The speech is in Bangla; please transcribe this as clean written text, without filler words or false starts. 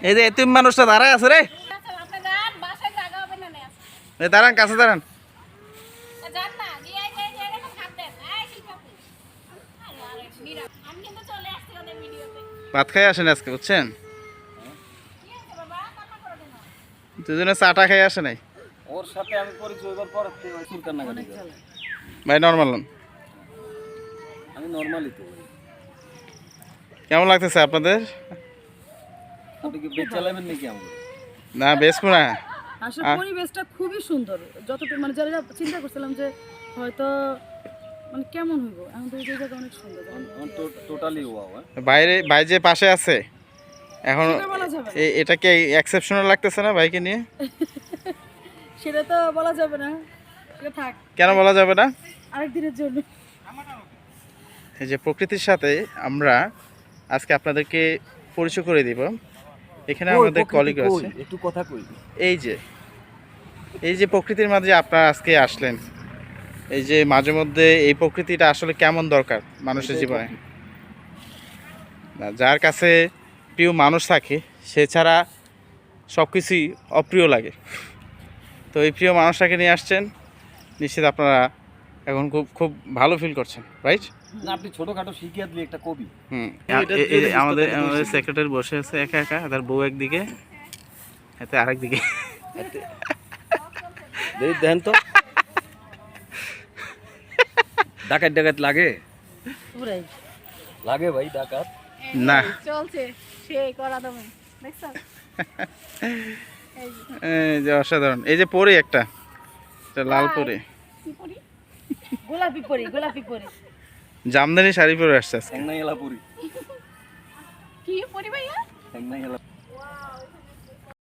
এই যে এতিম মানুষটা দাঁড়ায় আছে রে, দাঁড়ান কাছে দাঁড়ান। ভাত খাই আসেন আজকে, বুঝছেন? দুজনে চাটা খাই আসে নাই। ওর সাথে আমি পরিচয় হইবার পর থেকে সুলতান নাগালি ভাই নর্মাল নন, আমি নরমালি তো। কেমন লাগতেছে আপনাদের? আপনি কি বেচ চালাবেন নাকি আমাকে? না বেশবো না, আসলে পরিবেশটা খুবই সুন্দর। যতটুকু মানে যারা চিন্তা করছিলাম যে হয়তো মানে কেমন হইব, এখন তো এই জায়গাটা অনেক সুন্দর। Totally wow. বাইরে ভাই যে পাশে আছে এখন, সেটা বলা যাবে না। এটা কি এক্সেপশনাল লাগতেছে না ভাইকে নিয়ে? সেটা তো বলা যাবে না, সেটা থাক। কেন বলা যাবে না? আরেকদিনের জন্য। এই যে প্রকৃতির সাথে আমরা আজকে আপনাদেরকে পরিচয় করে দিব। এখানে আমাদের কলিগ আছে, একটু কথা কই। এই যে প্রকৃতির মাঝে আপনারা আজকে আসলেন, এই যে মাঝে মধ্যে এই প্রকৃতিটা আসলে কেমন দরকার মানুষের জীবনে। যার কাছে প্রিয় মানুষ থাকে সে ছাড়া সব কিছুই অপ্রিয় লাগে। তো এই প্রিয় মানুষটাকে নিয়ে আসছেন, নিশ্চিত আপনারা এখন খুব খুব ভালো ফিল করছেন, রাইট? না আপনি ছোটখাটো শিখিয়ে দিলে একটা কবি। আমাদের সেক্রেটারি বসে আছে একা একা, তার বউ একদিকে, এতে আরেক দিকে। দেখেন তো ডাকাত ডাকাত লাগে লাগে ভাই ডাকাত না চলছে সেই করা দমে দেখছো। এই যে অসাধারণ, এই যে পরি একটা লাল পরি, গোলাপি পরি, গোলাপি পরি, জামদানি শাড়ি পরে আসছে আজকে। ঠ্যাংনাই এলা পুরি কি পরি ভাইয়া? ঠ্যাংনাই এলা